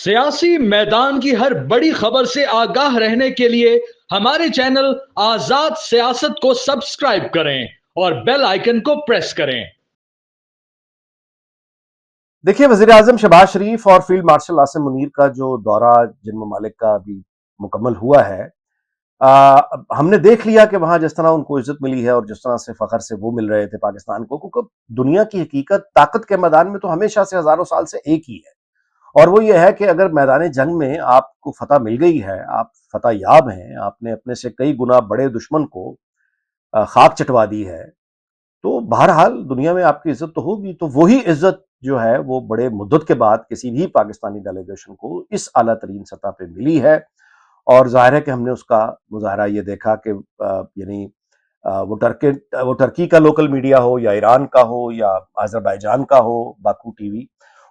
सियासी मैदान की हर बड़ी खबर से आगाह रहने के लिए हमारे चैनल आजाद सियासत को सब्सक्राइब करें और बेल आइकन को प्रेस करें। देखिए, वजीर आजम शहबाज शरीफ और फील्ड मार्शल आसिम मुनीर का जो दौरा जिन ममालिक का अभी मुकम्मल हुआ है, हमने देख लिया कि वहां जिस तरह उनको इज्जत मिली है और जिस तरह से फखर से वो मिल रहे थे पाकिस्तान को, क्योंकि दुनिया की हकीकत ताकत के मैदान में तो हमेशा से हजारों साल से एक ही है, और वो ये है कि अगर मैदान जंग में आपको फतह मिल गई है, आप फतह याब हैं, आपने अपने से कई गुना बड़े दुश्मन को खाक चटवा दी है, तो बहरहाल दुनिया में आपकी इज्जत तो होगी। तो वही इज्जत जो है वो बड़े मुद्दत के बाद किसी भी पाकिस्तानी डेलीगेशन को इस आला तरीन सतह पे मिली है, और जाहिर है कि हमने उसका मुजाहरा ये देखा कि यानी वो टर्की का लोकल मीडिया हो या ईरान का हो या अजरबैजान का हो, बाकू टीवी,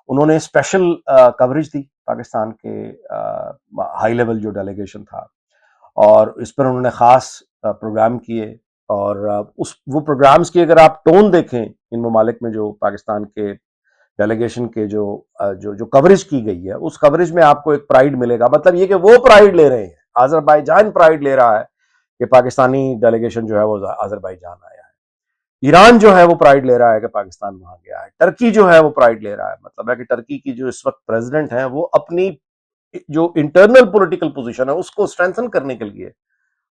उन्होंने स्पेशल कवरेज दी पाकिस्तान के हाई लेवल जो डेलीगेशन था, और इस पर उन्होंने खास प्रोग्राम किए। और उस वो प्रोग्राम्स की अगर आप टोन देखें इन ममालिक में, जो पाकिस्तान के डेलीगेशन के जो कवरेज की गई है, उस कवरेज में आपको एक प्राइड मिलेगा। मतलब ये कि वो प्राइड ले रहे हैं, अजरबैजान प्राइड ले रहा है कि पाकिस्तानी डेलीगेशन जो है वो अजरबैजान आया है। ईरान जो है वो प्राइड ले रहा है कि पाकिस्तान वहां गया है। टर्की जो है वो प्राइड ले रहा है। मतलब है कि टर्की की जो इस वक्त प्रेसिडेंट है वो अपनी जो इंटरनल पॉलिटिकल पोजीशन है उसको स्ट्रेंथन करने के लिए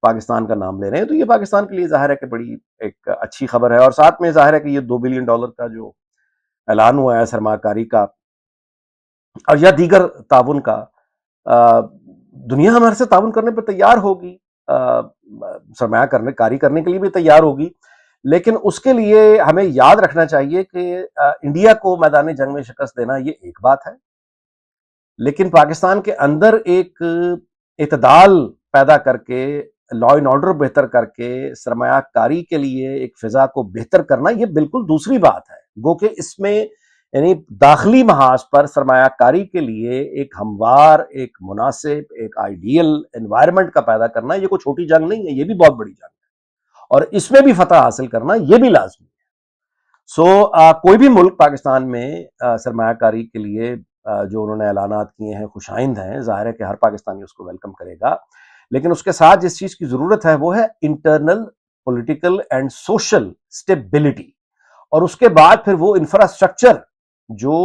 पाकिस्तान का नाम ले रहे हैं। तो ये पाकिस्तान के लिए जाहिर है कि बड़ी एक अच्छी खबर है, और साथ में जाहिर है कि ये $2 बिलियन का जो ऐलान हुआ है सरमाकारी का और या दीगर ताउन का, दुनिया हमारे से ताउन करने पर तैयार होगी, सरमाया करने कारी करने के लिए भी तैयार होगी, लेकिन उसके लिए हमें याद रखना चाहिए कि इंडिया को मैदान जंग में शिकस्त देना ये एक बात है, लेकिन पाकिस्तान के अंदर एक इतदाल पैदा करके, लॉ एंड ऑर्डर बेहतर करके, सरमायाकारी के लिए एक फिजा को बेहतर करना ये बिल्कुल दूसरी बात है। गो कि इसमें यानी दाखिली महाज पर सरमायाकारी के लिए एक हमवार, एक मुनासिब, एक आइडियल एनवायरनमेंट का पैदा करना ये कोई छोटी जंग नहीं है, ये भी बहुत बड़ी जंग है, और इसमें भी फतह हासिल करना ये भी लाजमी है। कोई भी मुल्क पाकिस्तान में सरमायाकारी के लिए जो उन्होंने ऐलानात किए हैं खुशाइंद हैं, जाहिर है कि हर पाकिस्तानी उसको वेलकम करेगा, लेकिन उसके साथ जिस चीज की जरूरत है वो है internal political and social stability, और उसके बाद फिर वो इंफ्रास्ट्रक्चर जो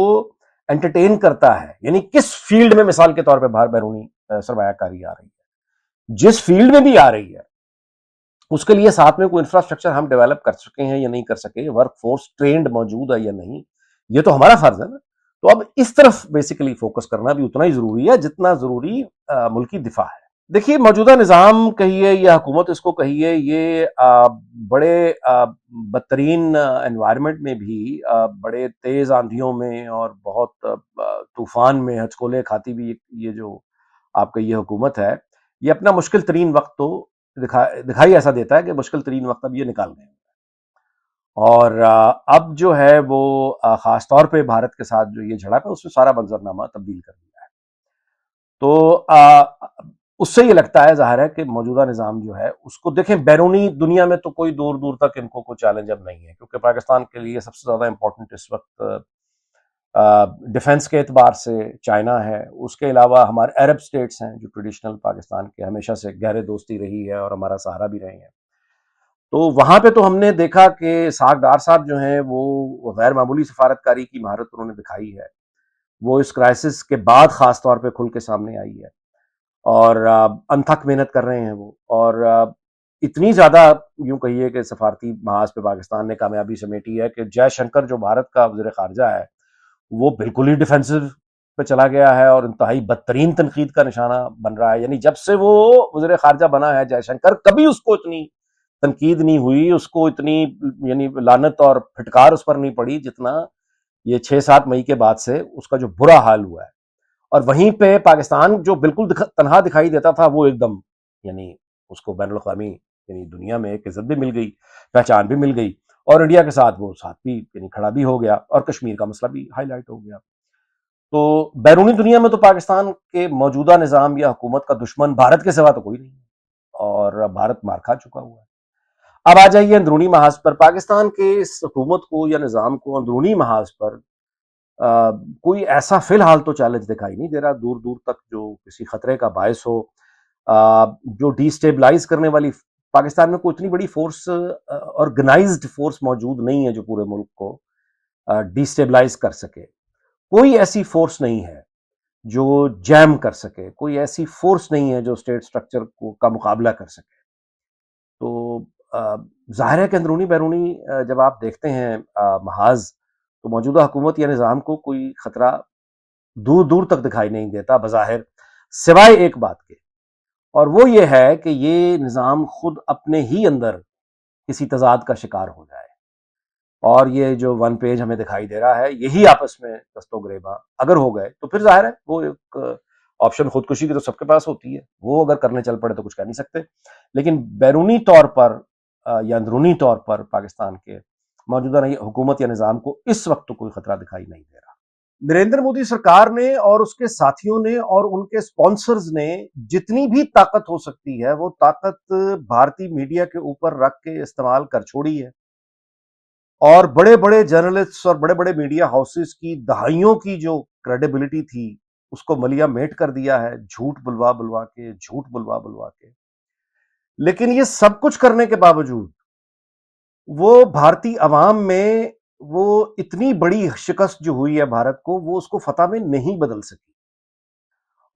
एंटरटेन करता है, यानी किस फील्ड में मिसाल के तौर पर बाहर बैरूनी सरमायाकारी आ रही है, जिस फील्ड में भी आ रही है उसके लिए साथ में कोई इंफ्रास्ट्रक्चर हम डेवलप कर सके हैं या नहीं कर सके, वर्क फोर्स ट्रेंड मौजूद है या नहीं, ये तो हमारा फर्ज है ना। तो अब इस तरफ बेसिकली फोकस करना भी उतना ही जरूरी है जितना जरूरी मुल्की दिफा है। देखिए, मौजूदा निज़ाम कहिए या हुकूमत इसको कहिए, ये बड़े बदतरीन एनवायरनमेंट में भी, बड़े तेज आंधियों में और बहुत तूफान में हचकोले खाती भी ये जो आपका ये हुकूमत है, ये अपना मुश्किल तरीन वक्त तो दिखाई ऐसा देता है कि मुश्किल तरीन वक्त अब ये निकाल गए, और अब जो है वो खास तौर पे भारत के साथ जो ये झड़प है उसमें सारा मंजरनामा तब्दील कर दिया है। तो उससे ये लगता है जाहिर है कि मौजूदा निज़ाम जो है उसको देखें, बैरूनी दुनिया में तो कोई दूर दूर तक इनको कोई चैलेंज अब नहीं है, क्योंकि पाकिस्तान के लिए सबसे ज़्यादा इंपॉर्टेंट इस वक्त डिफेंस के एतबार से चाइना है। उसके अलावा हमारे अरब स्टेट्स हैं जो ट्रेडिशनल पाकिस्तान के हमेशा से गहरे दोस्ती रही है और हमारा सहारा भी रहे हैं। तो वहां पे तो हमने देखा कि साक डार साहब जो हैं वो गैर मामूली सफारतकारी की महारत उन्होंने दिखाई है। वो इस क्राइसिस के बाद खास तौर पे खुल के सामने आई है, और अनथक मेहनत कर रहे हैं वो, और इतनी ज्यादा यूं कहिए कि सफारती महाज पे पाकिस्तान ने कामयाबी समेटी है कि जयशंकर जो भारत का वज़ीर खारजा है वो बिल्कुल ही डिफेंसिव पे चला गया है और इंतहाई बदतरीन तनकीद का निशाना बन रहा है। यानी जब से वो वज़ीर खारजा बना है जयशंकर, कभी उसको इतनी तनकीद नहीं हुई, उसको इतनी यानी लानत और फिटकार उस पर नहीं पड़ी जितना ये 6-7 मई के बाद से उसका जो बुरा हाल हुआ है। और वहीं पे पाकिस्तान जो बिल्कुल तनहा दिखाई देता था वो एकदम यानी उसको बैनुल अक़वामी यानी दुनिया में एक इज्जत भी मिल गई, पहचान भी मिल गई, और इंडिया के साथ वो साथ भी यानी खड़ा भी हो गया, और कश्मीर का मसला भी हाईलाइट हो गया। तो बैरूनी दुनिया में तो पाकिस्तान के मौजूदा निज़ाम या हुकूमत का दुश्मन भारत के सिवा तो कोई नहीं है, और भारत मार खा चुका हुआ है। अब आ जाइए अंदरूनी महाज पर, पाकिस्तान के इस हुकूमत को या निज़ाम को अंदरूनी महाज पर कोई ऐसा फिलहाल तो चैलेंज दिखाई नहीं दे रहा दूर दूर तक जो किसी खतरे का बायस हो, जो डिस्टेबलाइज करने वाली। पाकिस्तान में कोई इतनी बड़ी फोर्स, ऑर्गेनाइज्ड फोर्स मौजूद नहीं है जो पूरे मुल्क को डिस्टेबलाइज कर सके। कोई ऐसी फोर्स नहीं है जो जैम कर सके, कोई ऐसी फोर्स नहीं है जो स्टेट स्ट्रक्चर का मुकाबला कर सके। तो जाहिर है कि अंदरूनी बैरूनी जब आप देखते हैं महाज, तो मौजूदा हुकूमत या निज़ाम को कोई खतरा दूर दूर तक दिखाई नहीं देता बज़ाहिर, सिवाय एक बात के, और वो ये है कि ये निज़ाम खुद अपने ही अंदर किसी तजाद का शिकार हो जाए। और ये जो वन पेज हमें दिखाई दे रहा है, यही आपस में दस्तो गिरेबा अगर हो गए तो फिर जाहिर है वो एक ऑप्शन खुदकुशी की तो सबके पास होती है, वो अगर करने चल पड़े तो कुछ कह नहीं सकते। लेकिन बैरूनी तौर पर या अंदरूनी तौर पर पाकिस्तान के मौजूदा हुकूमत या निज़ाम को इस वक्त तो कोई खतरा दिखाई नहीं दे रहा। नरेंद्र मोदी सरकार ने और उसके साथियों ने और उनके स्पॉन्सर्स ने जितनी भी ताकत हो सकती है वो ताकत भारतीय मीडिया के ऊपर रख के इस्तेमाल कर छोड़ी है, और बड़े बड़े जर्नलिस्ट्स और बड़े बड़े मीडिया हाउसेस की दहाइयों की जो क्रेडिबिलिटी थी उसको मलिया मेट कर दिया है, झूठ बुलवा बुलवा के, झूठ बुलवा बुलवा के। लेकिन ये सब कुछ करने के बावजूद वो भारतीय अवाम में वो इतनी बड़ी शिकस्त जो हुई है भारत को, वो उसको फतह में नहीं बदल सकी।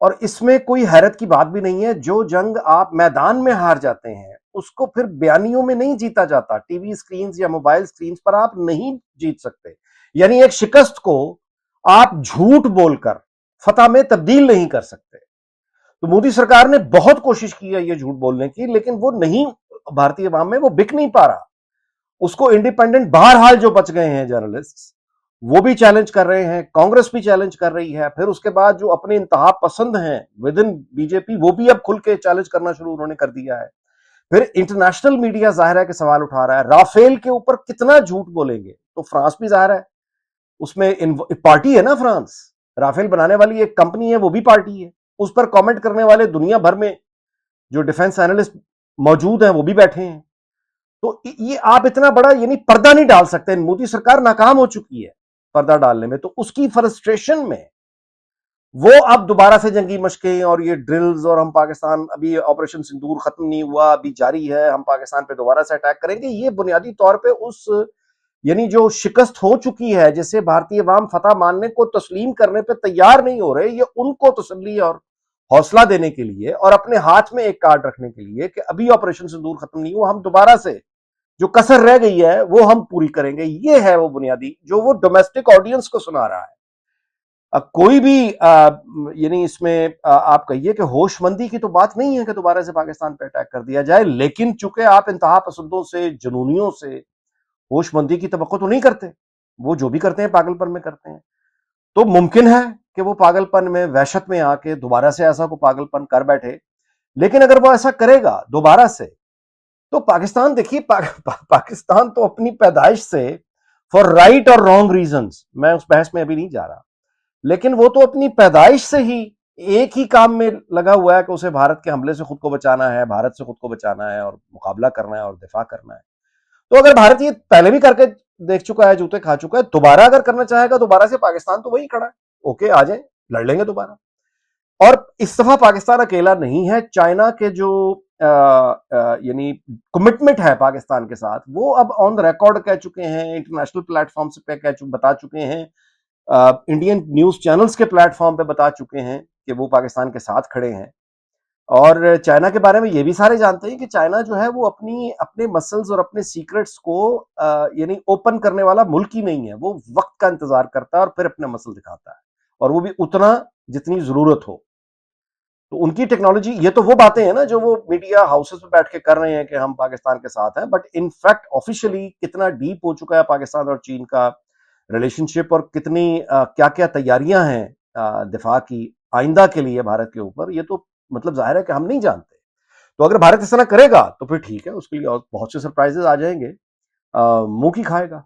और इसमें कोई हैरत की बात भी नहीं है, जो जंग आप मैदान में हार जाते हैं उसको फिर बयानियों में नहीं जीता जाता, टीवी स्क्रीन या मोबाइल स्क्रीन पर आप नहीं जीत सकते। यानी एक शिकस्त को आप झूठ बोलकर फतह में तब्दील नहीं कर सकते। तो मोदी सरकार ने बहुत कोशिश की है ये झूठ बोलने की, लेकिन वो नहीं, भारतीय अवाम में वो बिक नहीं पा रहा। उसको इंडिपेंडेंट बहरहाल जो बच गए हैं जर्नलिस्ट, वो भी चैलेंज कर रहे हैं, कांग्रेस भी चैलेंज कर रही है, फिर उसके बाद जो अपने इंतहा पसंद हैं विद इन बीजेपी, वो भी अब खुल के चैलेंज करना शुरू उन्होंने कर दिया है। फिर इंटरनेशनल मीडिया जाहिर है कि सवाल उठा रहा है, राफेल के ऊपर कितना झूठ बोलेंगे। तो फ्रांस भी जाहिर है उसमें पार्टी है ना, फ्रांस राफेल बनाने वाली एक कंपनी है, वो भी पार्टी है। उस पर कमेंट करने वाले दुनिया भर में जो डिफेंस एनालिस्ट मौजूद हैं वो भी बैठे हैं। तो ये आप इतना बड़ा यानी पर्दा नहीं डाल सकते। मोदी सरकार नाकाम हो चुकी है पर्दा डालने में, तो उसकी फ्रस्ट्रेशन में वो अब दोबारा से जंगी मशकें और ये ड्रिल्स, और हम पाकिस्तान, अभी ऑपरेशन सिंदूर खत्म नहीं हुआ, अभी जारी है, हम पाकिस्तान पे दोबारा से अटैक करेंगे, ये बुनियादी तौर पे उस यानी जो शिकस्त हो चुकी है, जिसे भारतीय अवाम फतह मानने को तस्लीम करने पे तैयार नहीं हो रहे, ये उनको तसल्ली और हौसला देने के लिए और अपने हाथ में एक कार्ड रखने के लिए कि अभी ऑपरेशन सिंदूर खत्म नहीं हुआ, हम दोबारा से जो कसर रह गई है वो हम पूरी करेंगे। ये है वो बुनियादी जो वो डोमेस्टिक ऑडियंस को सुना रहा है। कोई भी यानी इसमें आप कहिए कि होशमंदी की तो बात नहीं है कि दोबारा से पाकिस्तान पे अटैक कर दिया जाए, लेकिन चूंकि आप इंतहा पसंदों से, जुनूनियों से होशमंदी की तवक्को तो नहीं करते, वो जो भी करते हैं पागलपन में करते हैं। तो मुमकिन है कि वो पागलपन में, वहशत में आके दोबारा से ऐसा को पागलपन कर बैठे। लेकिन अगर वो ऐसा करेगा दोबारा से, तो पाकिस्तान देखिए, पाकिस्तान तो अपनी पैदाइश से, फॉर राइट और रॉन्ग रीजंस, मैं उस बहस में अभी नहीं जा रहा, लेकिन वो तो अपनी पैदाइश से ही एक ही काम में लगा हुआ है कि उसे भारत के हमले से खुद को बचाना है, भारत से खुद को बचाना है और मुकाबला करना है और दिफा करना है। तो अगर भारत ये पहले भी करके देख चुका है, जूते खा चुका है, दोबारा अगर करना चाहेगा दोबारा से, पाकिस्तान तो वही खड़ा है, ओके आ जाए, लड़ लेंगे दोबारा। और इस दफा पाकिस्तान अकेला नहीं है। चाइना के जो यानी कमिटमेंट है पाकिस्तान के साथ, वो अब ऑन द रिकॉर्ड कह चुके हैं, इंटरनेशनल प्लेटफॉर्म पे बता चुके हैं, इंडियन न्यूज चैनल्स के प्लेटफॉर्म पे बता चुके हैं कि वो पाकिस्तान के साथ खड़े हैं। और चाइना के बारे में ये भी सारे जानते हैं कि चाइना जो है वो अपने मसल्स और अपने सीक्रेट्स को यानी ओपन करने वाला मुल्क ही नहीं है। वो वक्त का इंतजार करता है और फिर अपने मसल दिखाता है, और वो भी उतना जितनी जरूरत हो। तो उनकी टेक्नोलॉजी, ये तो वो बातें हैं ना जो वो मीडिया हाउसेस पे बैठ के कर रहे हैं कि हम पाकिस्तान के साथ हैं, बट इनफैक्ट ऑफिशियली कितना डीप हो चुका है पाकिस्तान और चीन का रिलेशनशिप, और कितनी क्या क्या तैयारियां हैं दिफा की आइंदा के लिए भारत के ऊपर, ये तो मतलब जाहिर है कि हम नहीं जानते। तो अगर भारत इस तरह करेगा तो फिर ठीक है, उसके लिए और बहुत से सरप्राइजेस आ जाएंगे, मुंह की खाएगा।